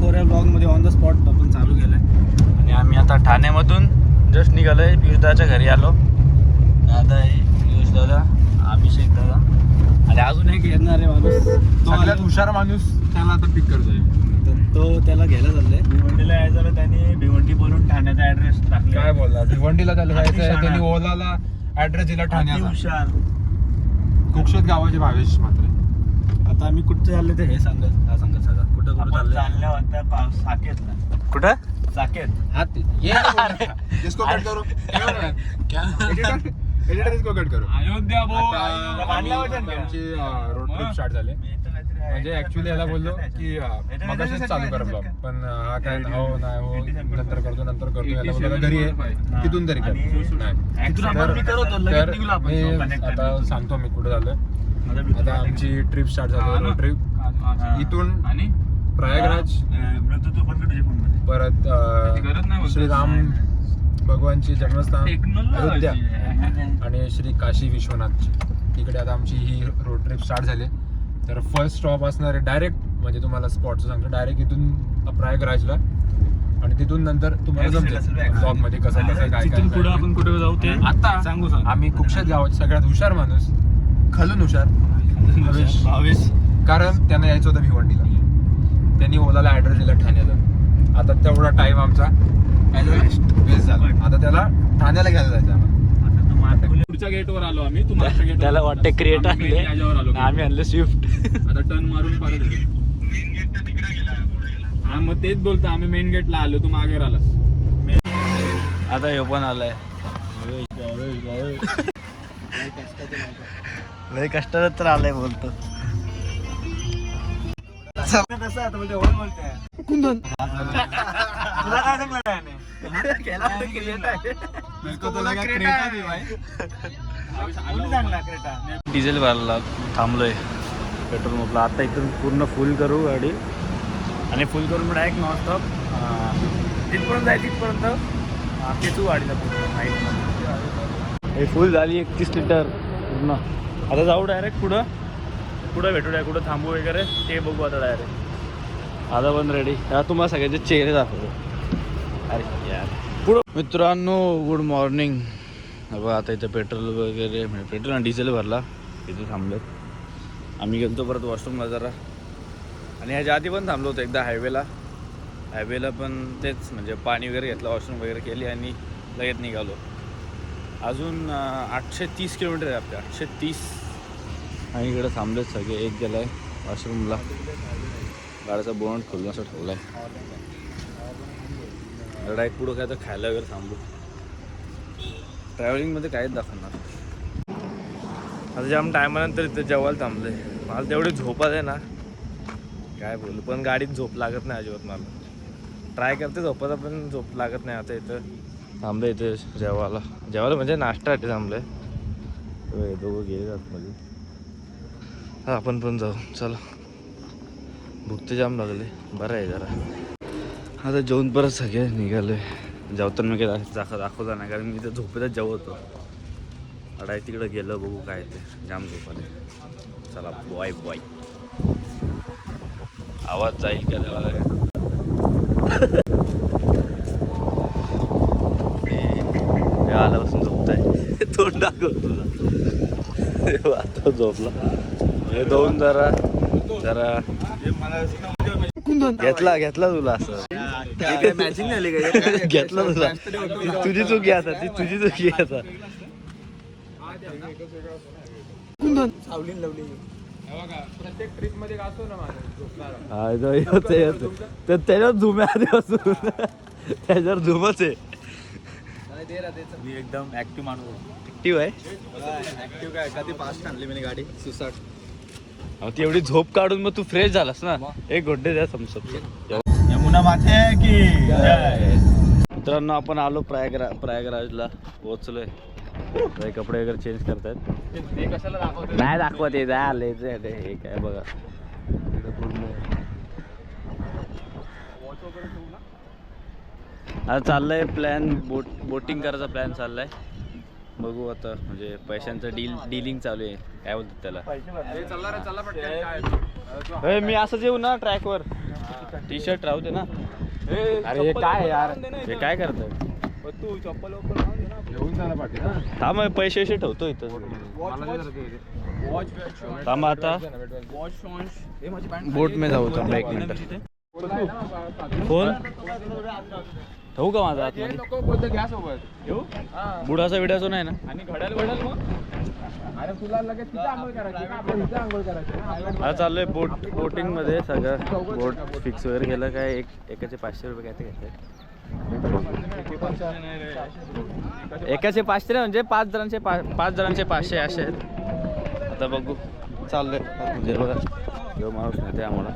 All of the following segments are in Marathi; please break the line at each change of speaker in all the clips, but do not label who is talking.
कोऱ्या ब्लॉगमध्ये ऑन द स्पॉट आपण चालू केलं आहे. आणि आम्ही आता ठाण्यामधून जस्ट निघालो आहे. पियुषदाच्या घरी आलो. दादा आहे, पियुष दादा, अभिषेक दादा आणि अजून एक येणार आहे माणूस,
सगळ्यात हुशार माणूस त्याला आता पिक करतोय.
तर तो त्याला घ्यायला चाललाय.
भिवंडीला यायचं झालं त्यांनी भिवंडी बोलून ठाण्याचा ऍड्रेस टाकला.
काय बोलला, भिवंडीला त्याला जायचं आहे, त्यांनी ओलाला ऍड्रेस दिला ठाण्याचा.
हुशार
कुक्षत गावाचे भावेश मात्र.
आता आम्ही कुठे चालले ते हे सांगत हा सांगत सगळं कुठं कुठं चाललंय.
चालल्या होत्या साकेतला.
कुठं
साकेत
हा
इसको कट करो. एडिटर इसको कट करो.
अयोध्या
आमची रोड ट्रिप स्टार्ट झाले. म्हणजे ऍक्च्युली याला बोललो की मगाशीच चालू कर ब्लॉग, पण हा काय हो नाही हो नंतर करतो याला बोललो घरी आहे तिथून तरी कर नाही. तर मी आता सांगतो मी कुठे झालोय. आता आमची ट्रिप स्टार्ट झाली. रोड ट्रिप इथून प्रयागराज, परत श्रीराम भगवानची जन्मस्थान अयोध्या आणि श्री काशी विश्वनाथची, तिकडे आता आमची ही रोड ट्रिप स्टार्ट झाली. तर फर्स्ट स्टॉप असणार आहे डायरेक्ट, म्हणजे तुम्हाला स्पॉटचं सांगतो, डायरेक्ट इथून प्रयागराजला आणि तिथून नंतर तुम्हाला जमते ब्लॉग मध्ये कसं कसं काय
तिथून पुढे आपण कुठे जाऊ ते
आता
सांगू.
आम्ही कुक्षत गावाचे सगळ्यात हुशार माणूस, खलून हुशार
भावेश,
कारण त्यांना यायचं होतं भिवंडीला, त्यांनी ओलाला ऍड्रेस दिला ठाण्याचा. आता तेवढा टाइम आमचा वेस्ट झाला. आता त्याला ठाण्याला घ्यायला जायचं आम्हाला.
पुढच्या गेटवर आलो आम्ही. तू मागच्या गेट
त्याला वाटते क्रिएट आणले,
याच्यावर आलो.
आम्ही आणले स्विफ्ट.
आता टर्न मारून परत येतो. हा मग तेच बोलतो, आम्ही मेन गेटला आलो, तू मागे आलास.
आता हे पण आलाय. लय कष्टात तर आलाय बोलतो. डिझेल भरायला थांबलोय पेट्रोल पंपला. आता इथून पूर्ण फुल करू गाडी आणि फुल करून डायरेक्ट नॉनस्टॉप तिथपर्यंत जायचं. तिथपर्यंत खेचू गाडीला पूर्ण नाईटमध्ये. हे फुल झाली 31 लिटर पूर्ण. आता जाऊ डायरेक्ट पुढं भेटू डायरेक्ट कुठं थांबू वगैरे ते बघू आता डायरेक्ट. आता पण रेडी. तुम्हाला सगळ्यांचे चेहरे दाखवतो. अरे यार पुढं मित्रांनो, गुड मॉर्निंग. बघा आता इथं पेट्रोल वगैरे म्हणजे पेट्रोल आणि डिझेल भरला. इथे थांबलेत. आम्ही गेलो परत वॉशरूमला जरा, आणि ह्याच्या आधी पण थांबलो होतो एकदा हायवेला पण तेच म्हणजे पाणी वगैरे घेतलं, वॉशरूम वगैरे केली आणि लगेच निघालो. अजून 830 किलोमीटर आहे आपल्या, 830. आणि इकडे थांबलेत सगळे. एक गेला आहे वॉशरूमला, गाड्याचा बोनट खोलून असं ठेवला आहे. डायरेक्ट पुढं काय तर खायला वगैरे थांबू. ट्रॅव्हलिंगमध्ये काहीच दाखवणार. आता जाम टायमानंतर इथं जेवायला थांबलं आहे. मला तेवढी झोपात आहे ना काय बोलू, पण गाडीत झोप लागत नाही अजिबात. मला ट्राय करते झोपायचा पण झोप लागत नाही. आता इथं थांबलं, इथे जेवायला म्हणजे नाश्ता थांबलं आहे. दोघं गेले आतमध्ये. हा आपण पण जाऊ चला. भूक तर जाम लागले. बरं आहे जरा. आता जेवून परत सगळे निघाले. जेवताना मी काही दाखवता नाही, कारण मी इथं झोपेतच जेवतो. अडाय तिकडं गेलं बघू काय ते. जाम झोपाले. चला बॉय आवाज जाईल का देवाला काय आल्यापासून झोपताय. तोंड दाखव तुझा. आता झोपला हे दोन जरा घेतला तुला असं मॅचिंग झाली का. घेतला तुला. तुझी चुकी आता, ती तुझी चुकी आता.
प्रत्येक ट्रिप मध्ये असतो ना
तर त्याच्यावर झुम्या असून त्याच्यावर झुमच आहे.
मी एकदम ऍक्टिव्ह माणूस.
ऍक्टिव्ह आहे.
ऍक्टिव्ह काय, कधी फास्ट आणली मी गाडी सुसाट.
ती एवढी झोप काढून मग तू फ्रेश झालास ना. एक घोटे द्या समसप.
यमुना माते की
मित्रांनो, आपण आलो प्रयागराजला पोहोचलोय. कपडे वगैरे चेंज करतायत.
ते कशाला दाखवते.
नाही दाखवत हे आले हे काय बघा. आता चाललंय प्लॅन, बोटिंग करायचा प्लॅन चाललाय. बघू आता, म्हणजे पैशांचं डीलिंग चालू आहे. काय बोलतात त्याला.
चला पटकन.
मी असंच येऊ ना ट्रॅकवर. टी शर्ट राहू दे ना.
अरे हे काय यार,
हे काय करतोय?
तू चप्पल
घेऊन जायला पाहिजे ना.
थांब पैसे ठेवतो इथं.
वॉच
थांब आता बोट में जाऊ थांबा 1 मिनिट. फोन ठेवू का माझा आतमध्ये?
नको बोलतो घ्या सोबत.
येऊ
बुडाचा विडाचा नाही ना?
आणि घड्याल मग
अरे तुला लगेच तिथे आंघोळ करायची ना, आपण इथे आंघोळ करायची ना.
आता चाललोय बोटिंग मध्ये. सगळं बोट फिक्स वगैरे केलं. काय एकाचे 500 रुपये काय ते घेतले. एकाचे 500 म्हणजे 5 जणांचे 500 असे आहेत. आता बघू चाललंय म्हणजे बघा जो माणूस नाही ते आम्हाला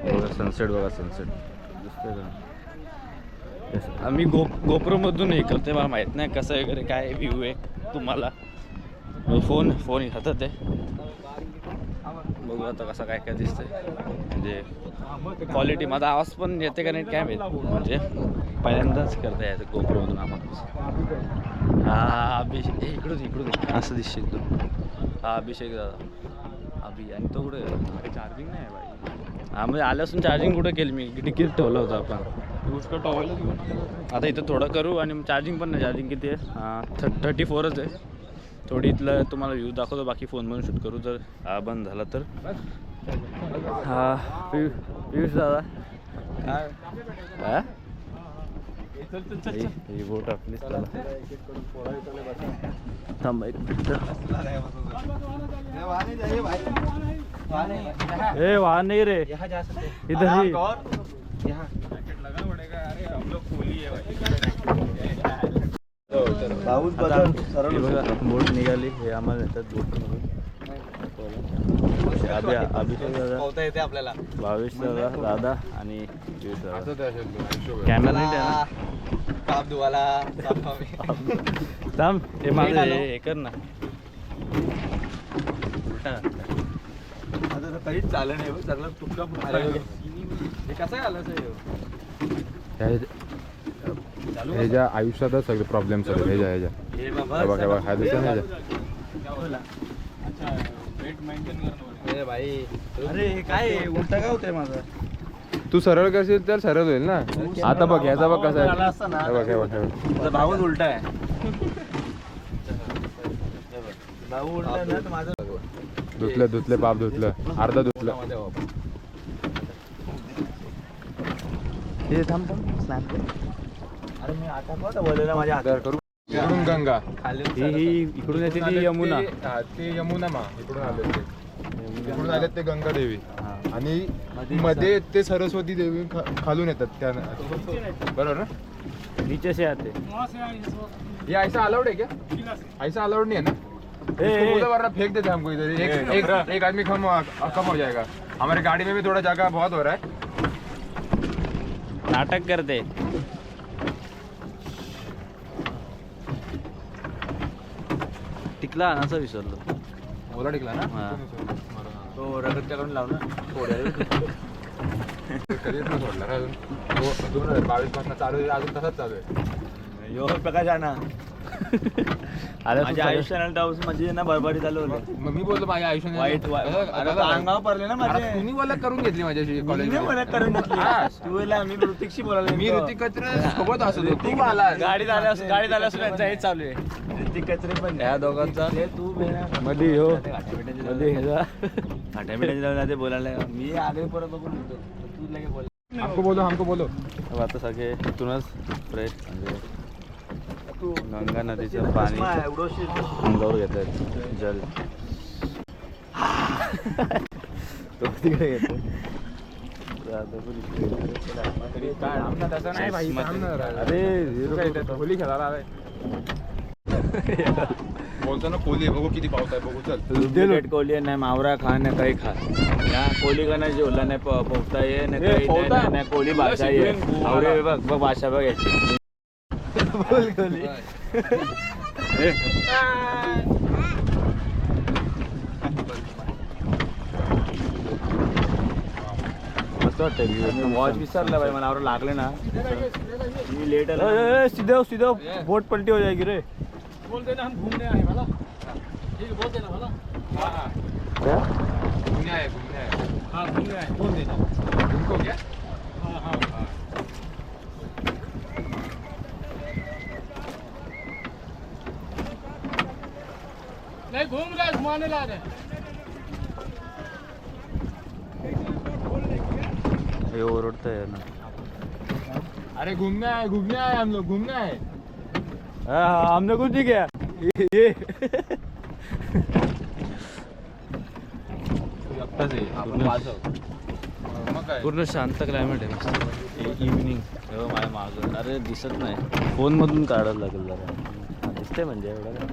बघा. सनसेट बघा, सनसेट दिसतोय का? Yes. आम्ही गोप्रोमधून हे करते. मला माहीत नाही कसं वगैरे काय व्ह्यू आहे तुम्हाला. फोन हातात आहे. बघू आता कसं काय दिसतंय. म्हणजे क्वालिटी माझा आवाज पण येते का नाही काय माहीत. म्हणजे पहिल्यांदाच करता येतं गोप्रोमधून आम्हाला. हा अभिषेक इकडून असं दिसशील तू. हा अभिषेक दादा आणि तो कुठे चार्जिंग नाही बाई. हा म्हणजे आल्यापासून चार्जिंग कुठे केली मी. तिकीट ठेवलं होतं आपण.
उसका टॉवेल
आता इथं थोडं करू. आणि चार्जिंग पण नाही. चार्जिंग किती आहे? 34च आहे. थोडी इथलं तुम्हाला व्ह्यू दाखवतो. बाकी फोनमधून शूट करू जर हा बंद झाला तर. हा पियुष दादा काय ही बोट आपलीच. थांबा 1 मिनिट. ए वहाँ नहीं रे, इधर ही. बोट निघाली. हे आम्हाला येतात बोटमधून. अभिषेक दादा,
आपल्याला
भावेश दादा, दादा आणि पियुष दादा.
असं ते असेल.
कॅमेरा नीट आहे ना?
काप धुवाला
थांब हे माझं हे कर ना. उलटा
आता काहीच चाललं नाही. सगळं तुटका फुटला. हे कसं आलं
ह्याच्या आयुष्यातच सगळे प्रॉब्लेम चालू. ह्याच्या
हे
बघा हा दिसत नाही.
अच्छा वेट मेंटेन करणं.
भाई अरे हे काय उलटा काय होतंय माझं?
तू सरळ करशील तर सरळ होईल ना. आता बघ ह्याचा बघ कसा आहे. हे बघ
भाऊच उलटा आहे. भाऊ उलटा ना तर माझं
धुतलं पाप धुतलं अर्धा धुतलं.
हे थांब स्नॅप. अरे मी आता कोणता बोललेला माझ्या हातात करू.
इकडून गंगा,
ही इकडून येते ती यमुना.
ते यमुना मा इकडून आले ते. इकडून आले ते गंगा देवी. आणि मध्ये ते सरस्वती देवी खालून येतात त्या. बरोबर ना?
नीचे से आते.
ये ऐसा अलाउड है क्या? ऐसा अलाउड नहीं है ना? वरना फेंक देते हमको इधर. एक आदमी कम हो जाएगा. हमारी गाड़ी में भी थोड़ा जगह बहुत हो रहा है.
नाटक करते. टिकला आणायचं विसरलो.
ओला टिकला ना.
तो रगतच्याकडून लाव ना.
कधीच नाही सोडला ना अजून. 2022 पासून चालू आहे. अजून तसाच चालू आहे.
यो प्रकाश आणा. माझ्या आयुष्याला डाऊस म्हणजे ना बरबारी चालू होतं.
मग मी बोलतो माझ्या आयुष्याने
वाईट अंगावर पडले ना माझे.
तुम्ही बोला करून घेतली माझ्याशी कॉलेज.
मी ऋतिकशी बोलायला.
मी ऋतिक कचरे सोबत असतो. तू आला
गाडीत आल्यास हे चालू आहे. ऋतिक कचरे पण या दोघांचा तू मध्ये हो मध्ये फाट्यामिट्याचे जाऊन ते बोलायला. मी आले परत बघून तू लगे बोल.
हमको बोलो.
आता सगळे इथूनच फ्रेश म्हणजे गंगा नदीचं पाणी अंगावर घेत आहेत. जल तो तिकडे घेतो.
अरे होली खेळायला बोलतो ना. कोहली बघू किती पाऊस आहे. बघू चल.
कोहली नाही मावरा खा ना काही खा. कोहली का नाही जेवला नाही पोहता ये नाही. कोहली भाषा ये आवरे बघ भाषा बघ याची. बोल कोहली. मस्त वाटतं. वॉच विसरला भाई मला लागले ना. मी लेट आला. सीधे बोट पलटी हो जाएगी रे.
बोलते ना हम घूमने आए वाला. ठीक बोलते ना वाला.
घूमने आए. उनको क्या
नहीं घूम रहे घुमाने ला रहे
हे ओरडतंय ना.
अरे घूमना है हम लोग घूमना है
हमने कुछ नहीं किया ये पूर्ण शांत क्लायमेट आहे मस्त. इव्हिनिंग माझ्या मागं अरे दिसत नाही फोनमधून काढायला लागेल जरा. दिसते म्हणजे एवढं काय.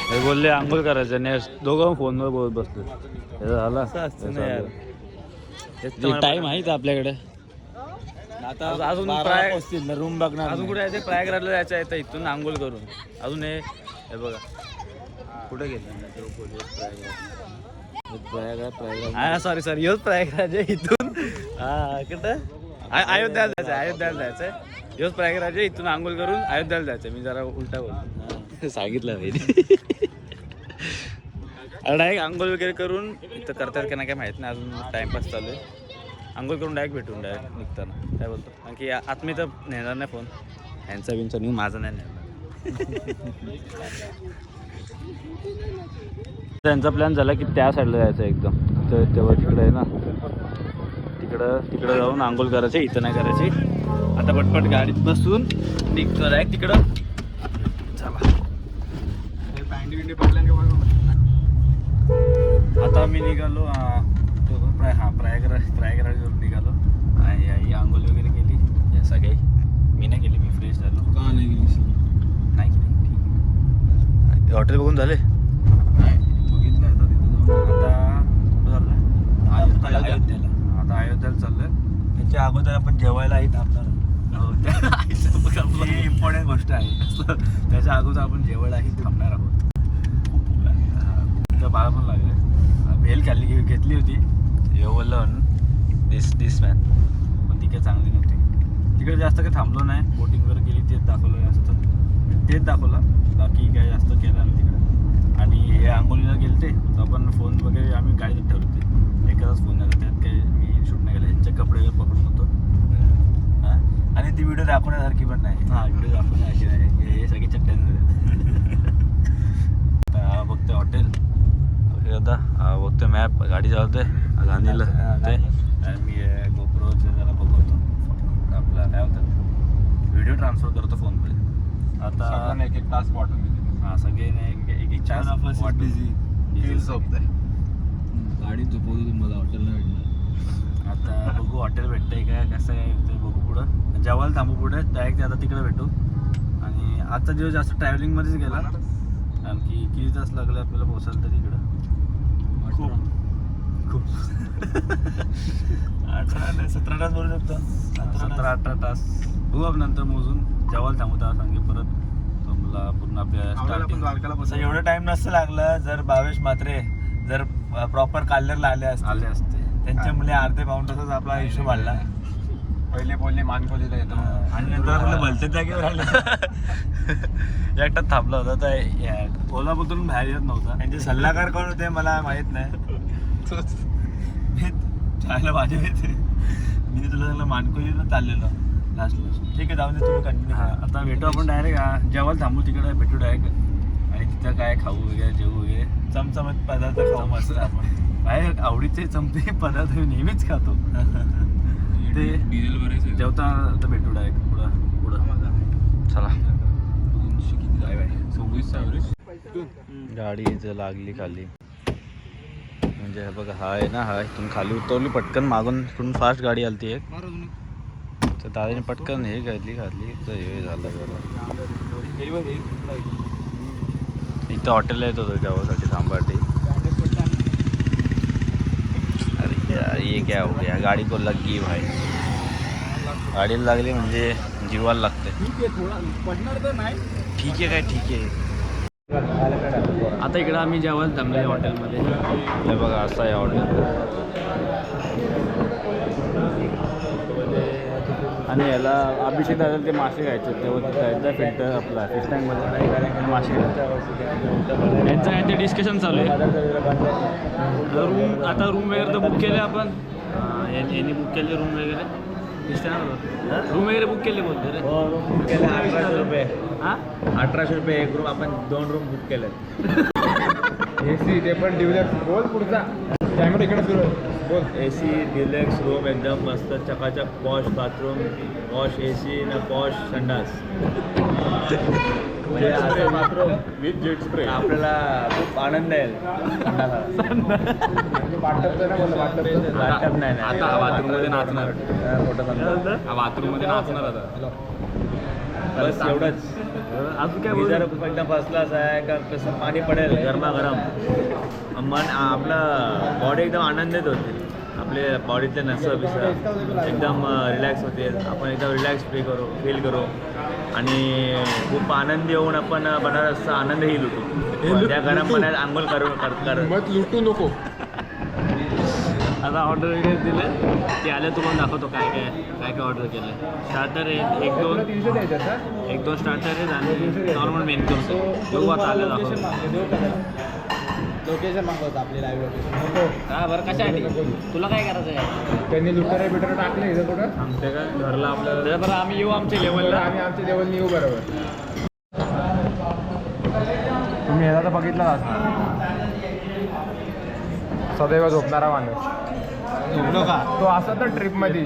हे बोलले आंघोळ करायचं नाही दोघं फोनवर बोलत बसले. हे झालं टाइम आहे का आपल्याकडे आता अजून रूम बघणार अजून कुठे जायचं प्रयागराजला जायचं आहे तर इथून आंघोळ करून अजून हे बघा कुठे गेलं प्रयागराज सॉरी योच प्रयागराज आहे इथून कुठं अयोध्याला जायचं अयोध्याला जायचंय योच प्रयागराज आहे इथून आंघोळ करून अयोध्याला जायचं. मी जरा उलटा बोल सांगितलं मी डायरेक्ट आंघोळ वगैरे करून इथं करतात का नाही काय माहीत नाही अजून टाइमपास चालू आहे. आंघोळ करून डायरेक्ट भेटून डायरेक्ट निघताना काय बोलतो कारण की आत मी तर नेणार नाही फोन ह्यांचा बिनचा नेऊन माझा नाही नेणार. त्यांचा प्लॅन झाला की त्या साईडला जायचं एकदम तर तेव्हा तिकडे आहे ना तिकडं जाऊन आंघोळ करायची इथं नाही करायची. आता पटपट गाडीत बसून निघतो डायरेक्ट तिकडं. चला आता मी निघालो प्रयागराजवरून निघालो आणि आई आंघोळ वगैरे केली या सगळे. मी नाही केली मी फ्रेश झालो. का नाही केली नाही केली ठीक आहे. हॉटेल बघून झाले बघितलं आता तिथं जाऊन आता कुठं चाललंय आता अयोध्याला चाललंय. त्याच्या अगोदर आपण जेवायलाही थांबणार. इम्पॉर्टंट गोष्ट आहे त्याच्या अगोदर आपण जेवायलाही थांबणार आहोत. तर मला पण लागलं भेल घेतली होती बोललं दिस मॅन पण ती काही चांगली नव्हती. तिकडे जास्त काही थांबलो नाही बोटिंग वगैरे केली तेच दाखवलं जास्त तेच दाखवलं बाकी काय जास्त केलं नाही तिकडे. आणि हे आंघोळीला गेलते तर आपण फोन वगैरे आम्ही गाडीत ठेवले होते एखादाच फोन आला त्यात काही मी शूट नाही केलं यांचे कपडे वगैरे पकडून होतो. आणि ती व्हिडिओ दाखवण्यासारखी पण नाही. व्हिडिओ दाखवण्यासारखी नाही हे सगळी चट्ट्यान बघतोय हॉटेल आता बघतोय मॅप गाडी चालवतोय गांधीला ते मी गोप्रोचे जरा बघतो आपला काय होतं व्हिडिओ ट्रान्सफर करतो फोनमध्ये. आता
एक तास वाटून
सगळे एक चार बिझी
गाडी झोपवतो तुम्हाला हॉटेलला भेटणार.
आता बघू हॉटेल भेटतंय काय कसं काय ते बघू पुढं जेवायला थांबू पुढे डायरेक्ट आता तिकडे भेटू. आणि आजचा दिवस जास्त ट्रॅव्हलिंगमध्येच गेला कारण की किती तास लागले आपल्याला पोहोचायला तर तिकडं खूप 17 तास बोलू शकतो 17-18 तास बघू आपण नंतर मोजून जेवायला थांबू तेव्हा सांगे परत तुम्हाला पूर्ण आपल्या
एवढं टाइम नसतं लागलं जर भावेश मात्रे जर प्रॉपर काल्लरला आले असते त्यांच्यामुळे अर्धे पाऊण तासच आपला इश्यू वाढला.
पहिले बोलले मानकोलीला येतो
आणि नंतर आपलं भलत्याच जागेवर आलं
एकटाच थांबला होता तर ओलाबद्दल बाहेर येत नव्हता.
त्यांचे सल्लागार कोण होते मला माहित नाही. चायला माझे मी तुला सांगलं मानकोलीला चाललेलो लास्टला. ठीक आहे जाऊन दे तुम्ही कंटिन्यू.
आता भेटू आपण डायरेक्ट जेवायला थांबू तिकडे भेटू डायरेक्ट आणि तिथं काय खाऊ वगैरे जेवू वगैरे
चमचमत पदार्थ खाऊ मस्त आपण.
काय आवडीचे चमचे पदार्थ मी नेहमीच खातो ते जेवता तर भेटू डायरेक्ट पुढं चला. गाडी इथं लागली खाली म्हणजे हे बघा हा आहे ना हा इथून खाली उतरली पटकन मागून इथून फास्ट गाडी आली ती एक तर दादाने पटकन हे घातली तर हे झालं बरं. इथं हॉटेलला येत होतं जेवासाठी थांबासाठी. अरे यार ये क्या हो गया गाडी को लगी भाई गाडीला लागली म्हणजे जीवाला लागते. ठीक आहे काय ठीक आहे. आता इकडं आम्ही जेवायला थांबले हॉटेलमध्ये हे बघा असं आहे हॉटेल. आणि याला अभिषेक दादा ते मासे खायचे तेव्हा जायचं फिल्टर आपला फिश टँकमध्ये मासे यांचं काय ते डिस्कशन चालू आहे रूम. आता रूम वगैरे तर बुक केले आपण यांनी बुक केले रूम वगैरे रूम वगैरे बुक केले बोलते रे.
हो रूम बुक केले 1800 रुपये.
हां
1800 रुपये एक रूम. आपण 2 रूम बुक केले.
AC ते पण डिव्हिलक्स. बोल पुढचा कॅमेरा इकडे फिरव. बोल.
AC डिलक्स रूम एकदम मस्त चकाचक पॉश बाथरूम पॉश AC ना पॉश संडास म्हणजे असं बाथरूम
विथ जेट स्प्रे.
आपल्याला खूप आनंद येईल. वाटप नाही
आता बाथरूममध्ये नाचणार. बाथरूममध्ये नाचणार आता.
बस एवढंच.
अजून काय
जर एकदम फर्स्ट क्लास आहे का कसं पाणी पडेल गरमागरम मन आपलं बॉडी एकदम आनंदित होते. आपले बॉडीतले नसं बिसं एकदम रिलॅक्स होते. आपण एकदम रिलॅक्स फील करू आणि खूप आनंदी होऊन आपण बनारसचा आनंदही लुटू. त्या गरम पाण्यात आंघोळ कर
मग लुटू नको.
आता ऑर्डर वगैरे दिले ते आले तुम्हाला दाखवतो काय काय ऑर्डर केलं. स्टार्टर आहे एक दोन स्टार्टर आहेत आणि नॉर्मल मेन कोर्स बघू आता आलं दाखवतो.
लोकेशन मागवतो आपली लाईव्ह लोकेशन.
हा बरं कशासाठी तुला काय करायचं आहे.
त्यांनी लुटारे बिटारे टाकले इथं कुठं
आमच्या काय घरला आपल्याला बरं आम्ही येऊ आमच्या लेवलला.
आम्ही आमच्या लेवलनी येऊ. बरोबर. तुम्ही ह्याला तर बघितलं असणार. सदैव झोपणारा माणूस. तो असा तर ट्रिपमध्ये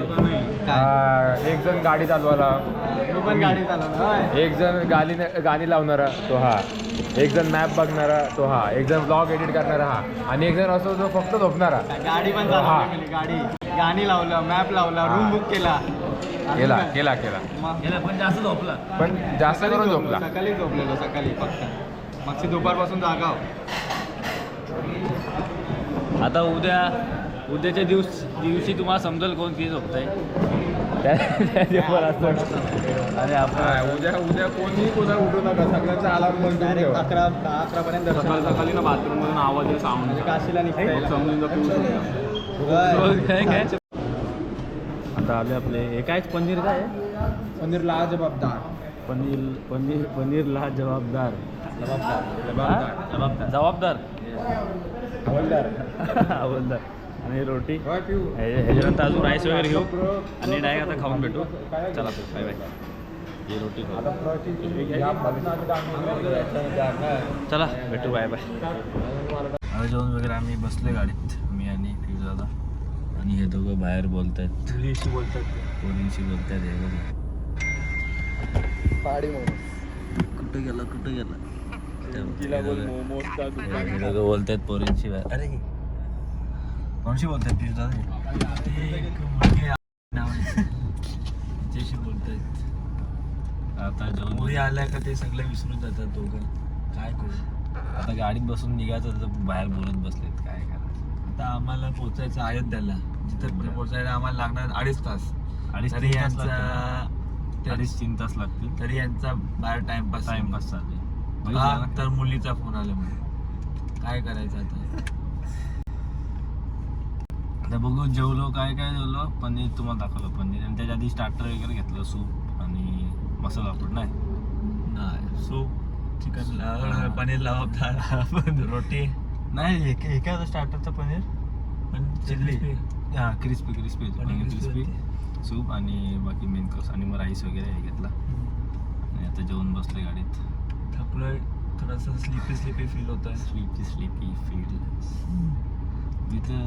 एक जण गाडी चालवायला. मी पण गाडी चालवणार. एक जण गाणी लावणारा तो हा. एक जण मॅप बघणारा तो हा. एक जण ब्लॉग एडिट करणारा हा. आणि एक जण असं जो फक्त झोपणारा.
गाडी पण चालवली. गाणी लावलं मॅप लावला रूम बुक केला.
केला
पण जास्त झोपला.
पण जास्त करून झोपला.
सकाळी झोपलेलो सकाळी फक्त. मागची दुपारपासून जागा हो.
आता उद्याच्या दिवशी तुम्हाला समजेल कोण किती झोपतंय.
अरे आपण उद्या कोणी कोणा उठू नका. सगळ्यांचा अलार्म बंद करून ठेवा.
11 पर्यंत
सकाळी ना बाथरूममधून आवाज येईल साऊंड
काशीला निघता
समजून काय आता आले आपले हे काय पनीर काय आहे.
पनीर लाजबाबदार.
पनीर ला जबाबदार हवलदार आणि रोटी ह्याच्यानंतर अजून राईस वगैरे घेऊ आणि डायरेक्ट आता खाऊन भेटू. चला बाय बाय. ही रोटी खाऊ. चला भेटू बाय बाय. आता जेवण वगैरे आम्ही बसले गाडीत मी आणि पिऊ दादा आणि हे दोघं बाहेर बोलतायत. पोरींशी बोलतायत हे बघा. कुठे गेला दोघं बोलतायत पोरींशी बाहेर. अरे कोणशी बोलतायत पिऊ दादा. त्याच्याशी बोलतायत. आता जेवण मुली आल्या का ते सगळे विसरून जातात दोघं. काय करू आता गाडीत बसून निघायचं तर बाहेर बोलत बसलेत. काय करायचं. आता आम्हाला पोचायचं अयोध्याला. जिथं पोचायला आम्हाला लागणार 2.5 तास. तरी यांचा 3 तास लागतील. तरी यांचा बाहेर टाइमपास चालू आहे. तर मुलीचा फोन आला म्हणून काय करायचं आता बघू. जेवलो काय जेवलो. पनीर तुम्हाला दाखवलं पनीर आणि त्याच्या आधी स्टार्टर वगैरे घेतलं. सूप आणि मसाला पापड नाही सूप चिकन पनीर लावतात रोटी नाही. हे काय होतं स्टार्टरचं पनीर पण चिल्ली हां क्रिस्पी सूप आणि बाकी मेन कोर्स आणि मग राईस वगैरे हे घेतला आणि आता जेवण बसले गाडीत. थकलोय थोडंसं स्लीपी फील होत आहे. Sleepy feel. मी तर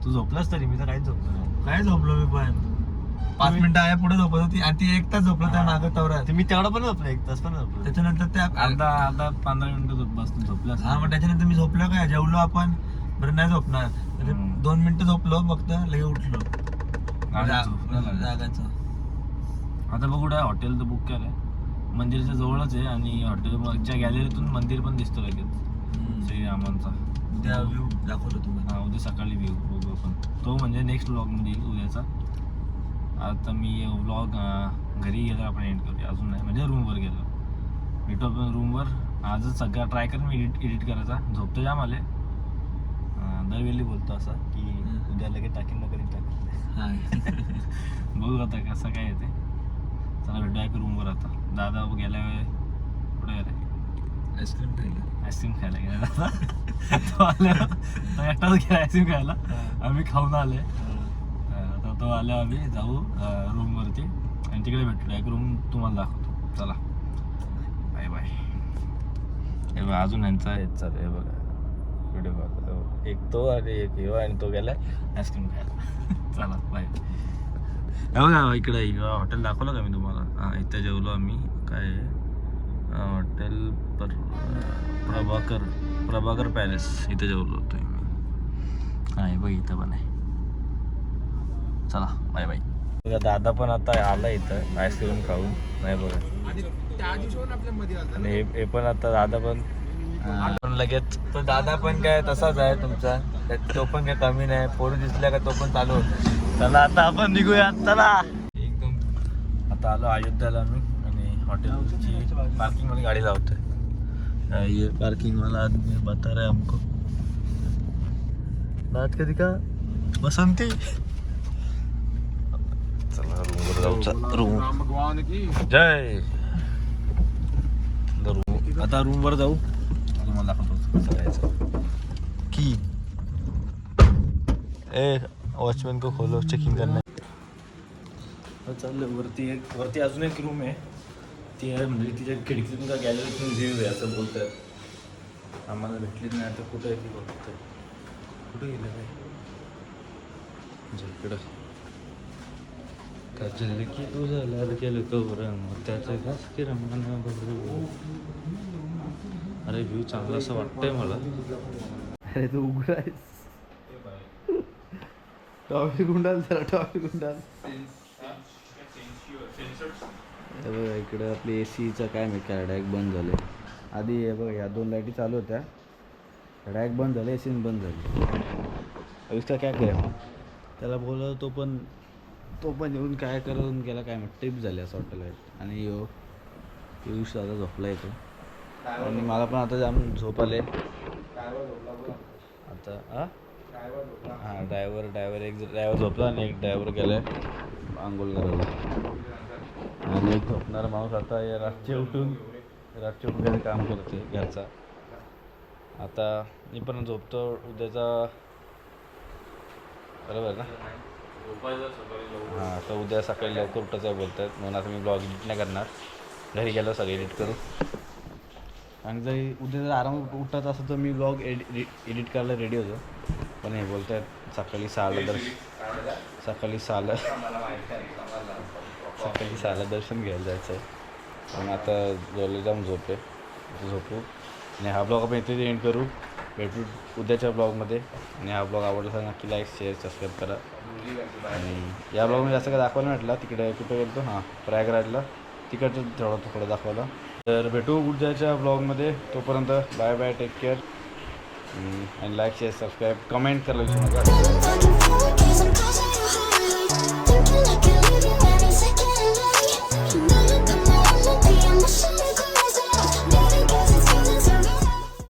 तू झोपलास तरी मी तर काहीच झोपलो नाही. काय झोपलो मी पण 5 मिनिटं आहे पुढे झोपत होती आणि ती 1 तास झोपलो त्या मागं तवरात. मी तेवढा पण झोपलो 1 तास पण झोपलो. त्याच्यानंतर त्या अर्धा 15 मिनिटं बसून झोपला. हा मग त्याच्यानंतर मी झोपलो काय जेवलो आपण बरं नाही झोपणार. 2 मिनिटं झोपलो फक्त लगे उठलो जागाचं. आता बघू हॉटेल तर बुक केलंय. मंदिरच्या जवळच आहे आणि हॉटेलच्या गॅलरीतून मंदिर पण दिसतो लगेच श्रीरामांचा. उद्या व्ह्यू दाखवतो तुम्हाला. उद्या सकाळी व्ह्यू बघू आपण. तो म्हणजे नेक्स्ट व्लॉगमध्ये येईल उद्याचा. आता मी व्लॉग घरी गेलो आपण एंड करूया. अजून नाही म्हणजे रूमवर गेलो. भेटू आपण रूमवर. आजच सगळा ट्राय कर मी एडिट करायचा. झोपतो जाम आले. दरवेळी बोलतो असं की उद्या लगेच टाकीन ना कधी टाक. बघू आता कसं काय येते.
चला भेटूया एक रूमवर आता. दादा गेल्या वेळे कुठे गेला आईस्क्रीम खायला गेला दादा. तो आल्या तो एकटाच गेला आईस्क्रीम खायला. आम्ही खाऊन आले. तर तो आल्या आम्ही जाऊ रूमवरती आणि तिकडे भेटूया एक रूम तुम्हाला दाखवतो. चला बाय बाय. हे बघा अजून यांचा हेच चालू आहे बघा व्हिडिओ कॉल. एक तो आणि एक यो आणि तो गेला आईस्क्रीम खायला. चला बाय. हे बघा इकडे हॉटेल दाखवलं का मी तुम्हाला. हां इथं जेवलो आम्ही. काय हॉटेल प्रभाकर पॅलेस इथे जेवलो होतो मी. हां हे बघ इथं पण आहे. चला बाय बाय. बघा दादा पण आता आला इथं आईस्क्रीम खाऊन. नाही बघा आणि हे पण आता दादा पण लगेच. तो दादा पण काय तसाच आहे तुमचा. तो पण काय कमी नाही. पोरं दिसल्या का तो पण चालू होतो. चला आता आपण निघूया. चला एकदम आता आलो अयोध्याला आम्ही आणि हॉटेलची पार्किंगमध्ये गाडी लावतोय. ये पार्किंगवाला आदमी बता रहा है हमको. बात कधी का बसंती. चला रूमवर जाऊ. रूम
भगवान की
जय. आता रूमवर जाऊ. तुम्हाला दाखवतो कसं जायचं. की ए वॉचमॅन को खोलो चेकिंग करणे. चाललं वरती अजून एक रूम आहे. ती आहे म्हणजे तिच्या खिडकीतून का गॅलरीतून व्ह्यू आहे असं बोलतात. आम्हाला भेटलीच नाही आता. कुठं आहे ती बघतोय. कुठं गेलं काय इकडं काजल की तुझं लाल केलं कवरंग त्याचं घास की रमणा बघू. अरे व्ह्यू चांगला असं वाटतंय मला.
अरे तू उघडायस टॉफी गुंडाल जरा टॉफी गुंडाल. हे बघा इकडं आपली एसीचा काय माहिती काय डायरेक्ट बंद झाले. आधी हे बघा ह्या 2 लाईटी चालू होत्या डायरेक्ट बंद झाले. एसी बंद झाली. इसका काय करेल त्याला बोललं. तो पण येऊन काय करून गेला काय माहिती. ट्रिप झाली असं वाटतं. आणि पियुष दादा झोपला येतो आणि मला पण आता जाम झोप आले आता. हां ड्रायव्हर एक ड्रायव्हर झोपला आणि एक ड्रायव्हर गेला आहे आंघोळ करायला. आणि एक झोपणारा माणूस आता रातचे उठून घरी काम करते घरचा. आता मी पण झोपतो उद्याचा बरोबर ना. हां तर उद्या सकाळी लवकर उठायचं बोलतात म्हणून आता मी ब्लॉग एडिट नाही करणार. घरी गेलो सगळं एडिट करू. आणि जरी उद्या जर आराम उठत असं तर मी ब्लॉग एडिट करायला रेडी होतो. पण हे बोलत आहेत सकाळी 6ला दर्शन घ्यायला जायचं आहे. पण आता जवळ जाऊन झोपू आणि हा ब्लॉग आपण इथे एंड करू. भेटू उद्याच्या ब्लॉगमध्ये. आणि हा ब्लॉग आवडला तर नक्की लाईक शेअर सबस्क्राईब करा. आणि या ब्लॉगमध्ये असं काय दाखवायला म्हटलं तिकडे कुठं गेलो हां प्रयागराजला तिकडचं थोडं दाखवलं. तर भेटू उद्याच्या ब्लॉगमध्ये. तोपर्यंत बाय बाय. Take care. आणि लाईक शेअर सबस्क्राईब कमेंट करायला विसरू नका.